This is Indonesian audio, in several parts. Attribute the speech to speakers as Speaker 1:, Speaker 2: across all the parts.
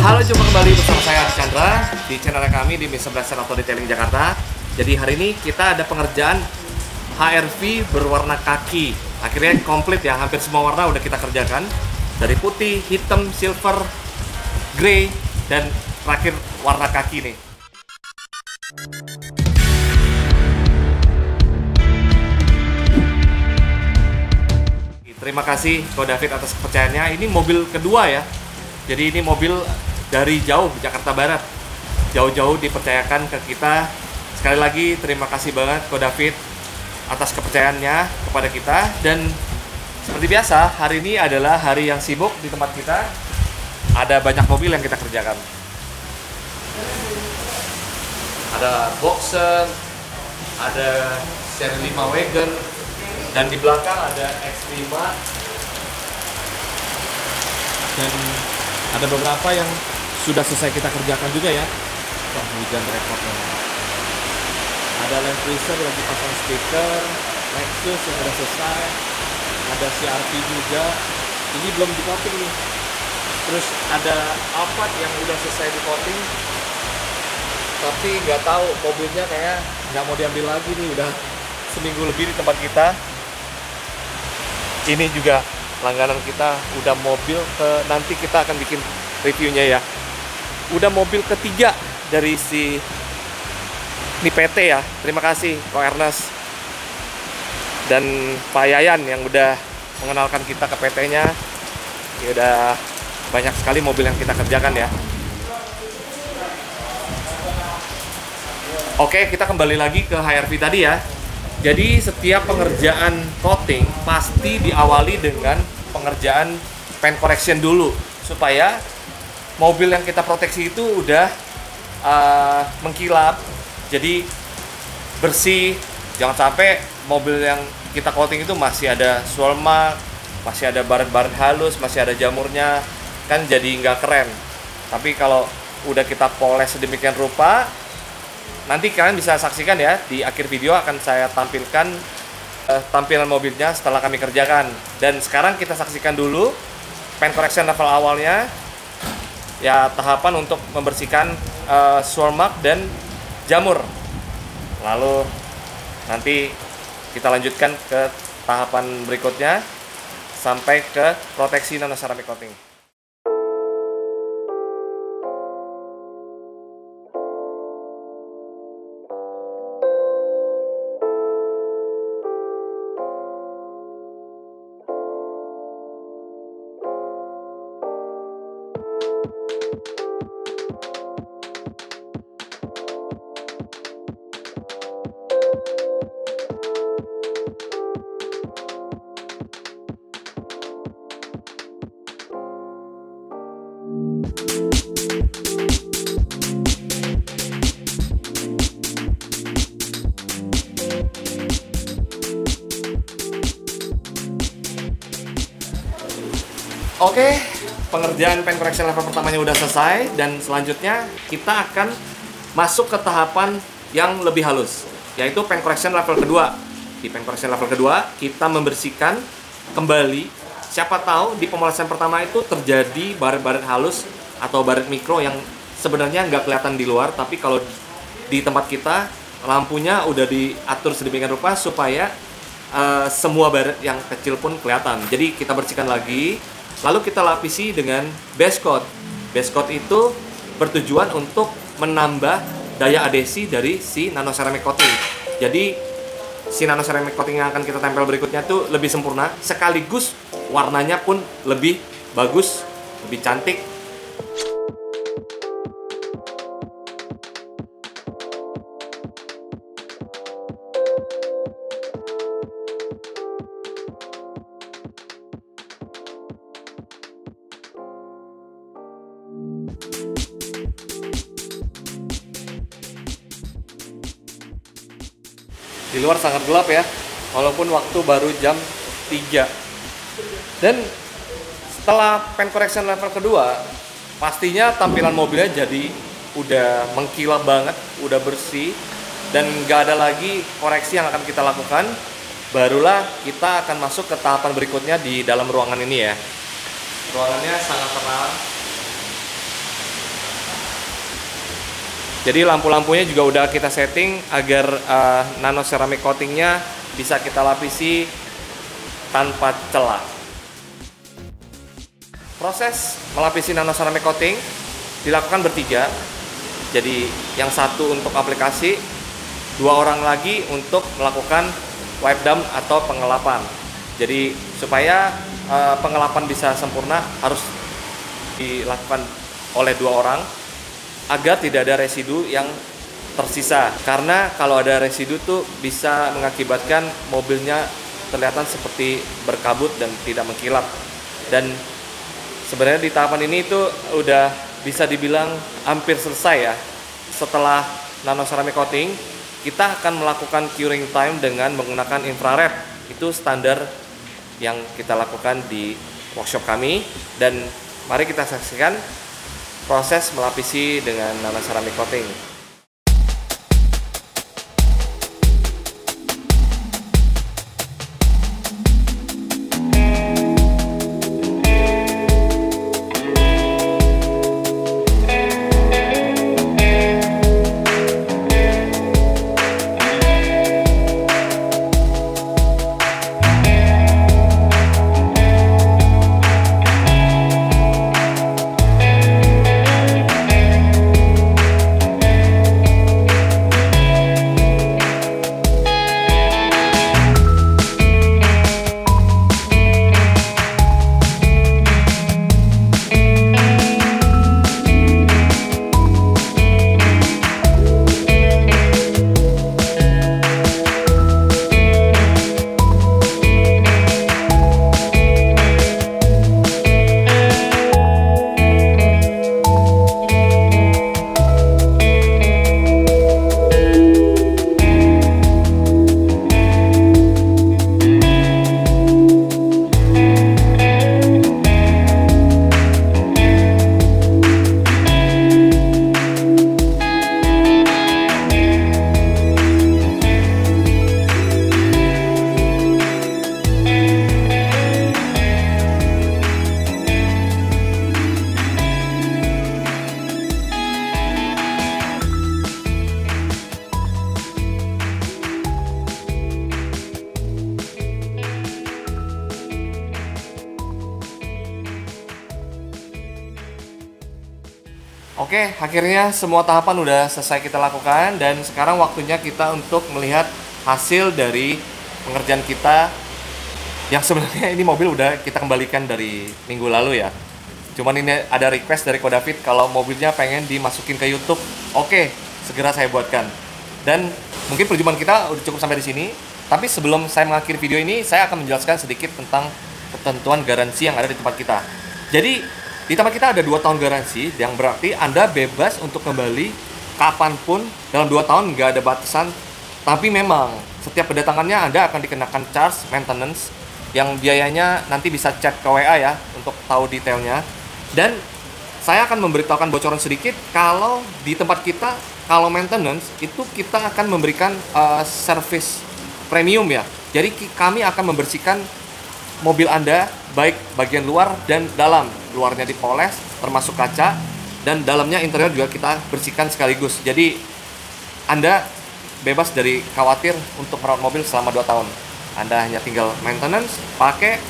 Speaker 1: Halo, jumpa kembali bersama saya Adi Chandra di channel kami di Mr. Blaster Auto Detailing Jakarta. Jadi hari ini kita ada pengerjaan HRV berwarna kaki. Akhirnya komplit ya, hampir semua warna udah kita kerjakan. Dari putih, hitam, silver, grey, dan terakhir warna kaki nih. Terima kasih Ko David atas kepercayaannya. Ini mobil kedua ya. Jadi ini mobil dari jauh, Jakarta Barat. Jauh-jauh dipercayakan ke kita. Sekali lagi terima kasih banget Ko David atas kepercayaannya kepada kita. Dan seperti biasa, hari ini adalah hari yang sibuk di tempat kita. Ada banyak mobil yang kita kerjakan. Ada Boxer, ada seri 5 Wagon, dan di belakang ada X5. Dan ada beberapa yang sudah selesai kita kerjakan juga ya. Wah, hujan repotnya. Ada Land Cruiser lagi pasang stiker, Lexus yang udah selesai, ada CRV juga. Ini belum di coating nih. Terus ada Alphard yang udah selesai di coating, tapi nggak tahu mobilnya kayak nggak mau diambil lagi nih. Udah seminggu lebih di tempat kita. Ini juga langganan kita, udah mobil nanti kita akan bikin reviewnya ya. Udah mobil ketiga dari si ini PT ya. Terima kasih Ko Ernest dan Pak Yayan yang udah mengenalkan kita ke PT-nya. Ya udah banyak sekali mobil yang kita kerjakan ya. Oke, kita kembali lagi ke HRV tadi ya. Jadi setiap pengerjaan coating pasti diawali dengan pengerjaan paint correction dulu, supaya mobil yang kita proteksi itu udah mengkilap, jadi bersih. Jangan sampai mobil yang kita coating itu masih ada swirl mark, masih ada baret-baret halus, masih ada jamurnya, kan jadi nggak keren. Tapi kalau udah kita poles sedemikian rupa, nanti kalian bisa saksikan ya, di akhir video akan saya tampilkan tampilan mobilnya setelah kami kerjakan. Dan sekarang kita saksikan dulu paint correction level awalnya ya, tahapan untuk membersihkan swirl mark dan jamur. Lalu nanti kita lanjutkan ke tahapan berikutnya sampai ke proteksi nano ceramic coating. Oke, pengerjaan paint correction level pertamanya udah selesai, dan selanjutnya kita akan masuk ke tahapan yang lebih halus, yaitu paint correction level kedua. Di paint correction level kedua, kita membersihkan kembali. Siapa tahu di pemolasan pertama itu terjadi baret-baret halus atau baret mikro yang sebenarnya nggak kelihatan di luar, tapi kalau di tempat kita lampunya udah diatur sedemikian rupa supaya semua baret yang kecil pun kelihatan. Jadi kita bersihkan lagi. Lalu kita lapisi dengan base coat. Base coat itu bertujuan untuk menambah daya adhesi dari si nano ceramic coating. Jadi si nano ceramic coating yang akan kita tempel berikutnya tuh lebih sempurna, sekaligus warnanya pun lebih bagus, lebih cantik. Di luar sangat gelap ya, walaupun waktu baru jam 3. Dan setelah paint correction level kedua, pastinya tampilan mobilnya jadi udah mengkilap banget, udah bersih, dan nggak ada lagi koreksi yang akan kita lakukan. Barulah kita akan masuk ke tahapan berikutnya di dalam ruangan ini ya. Ruangannya sangat terang. Jadi lampu-lampunya juga udah kita setting agar nano ceramic coatingnya bisa kita lapisi tanpa celah. Proses melapisi nano ceramic coating dilakukan bertiga. Jadi yang satu untuk aplikasi, 2 orang lagi untuk melakukan wipe down atau pengelapan. Jadi supaya pengelapan bisa sempurna harus dilakukan oleh 2 orang agar tidak ada residu yang tersisa. Karena kalau ada residu tuh bisa mengakibatkan mobilnya kelihatan seperti berkabut dan tidak mengkilap. Dan sebenarnya di tahapan ini itu udah bisa dibilang hampir selesai ya. Setelah nano ceramic coating, kita akan melakukan curing time dengan menggunakan infrared. Itu standar yang kita lakukan di workshop kami. Dan mari kita saksikan proses melapisi dengan nano ceramic coating. Oke, akhirnya semua tahapan udah selesai kita lakukan dan sekarang waktunya kita untuk melihat hasil dari pengerjaan kita yang sebenarnya ini mobil udah kita kembalikan dari minggu lalu ya. Cuman ini ada request dari Ko David kalau mobilnya pengen dimasukin ke YouTube. Oke, segera saya buatkan. Dan mungkin perjumpaan kita udah cukup sampai di sini. Tapi sebelum saya mengakhiri video ini, saya akan menjelaskan sedikit tentang ketentuan garansi yang ada di tempat kita. Jadi di tempat kita ada 2 tahun garansi, yang berarti Anda bebas untuk kembali kapanpun dalam 2 tahun, nggak ada batasan. Tapi memang setiap kedatangannya Anda akan dikenakan charge maintenance yang biayanya nanti bisa chat ke WA ya untuk tahu detailnya. Dan saya akan memberitahukan bocoran sedikit kalau di tempat kita kalau maintenance itu kita akan memberikan service premium ya. Jadi kami akan membersihkan mobil Anda baik bagian luar dan dalam. Luarnya dipoles termasuk kaca dan dalamnya interior juga kita bersihkan sekaligus. Jadi Anda bebas dari khawatir untuk merawat mobil selama 2 tahun. Anda hanya tinggal maintenance, pakai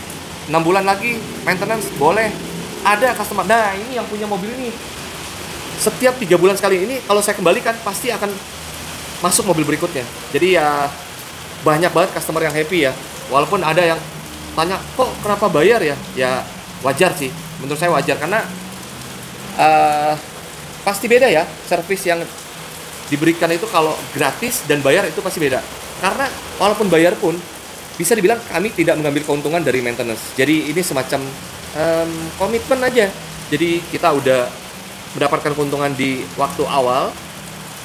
Speaker 1: 6 bulan lagi maintenance boleh. Ada customer, nah ini yang punya mobil ini setiap 3 bulan sekali ini kalau saya kembalikan pasti akan masuk mobil berikutnya. Jadi ya banyak banget customer yang happy ya. Walaupun ada yang tanya, kok kenapa bayar ya? Ya wajar sih, menurut saya wajar karena pasti beda ya servis yang diberikan itu. Kalau gratis dan bayar itu pasti beda, karena walaupun bayar pun bisa dibilang kami tidak mengambil keuntungan dari maintenance. Jadi ini semacam komitmen aja. Jadi kita udah mendapatkan keuntungan di waktu awal,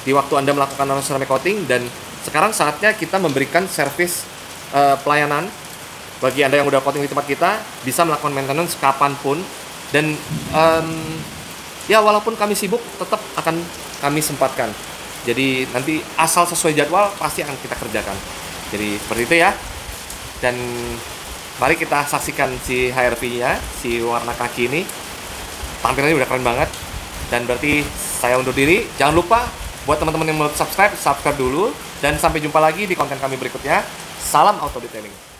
Speaker 1: di waktu Anda melakukan nano ceramic coating, dan sekarang saatnya kita memberikan servis pelayanan. Bagi Anda yang udah coating di tempat kita, bisa melakukan maintenance kapanpun. Dan ya walaupun kami sibuk, tetap akan kami sempatkan. Jadi nanti asal sesuai jadwal, pasti akan kita kerjakan. Jadi seperti itu ya. Dan mari kita saksikan si HRV-nya, si warna kaki ini. Tampilannya udah keren banget. Dan berarti saya undur diri. Jangan lupa Buat teman-teman yang belum subscribe, subscribe dulu. Dan sampai jumpa lagi di konten kami berikutnya. Salam auto detailing.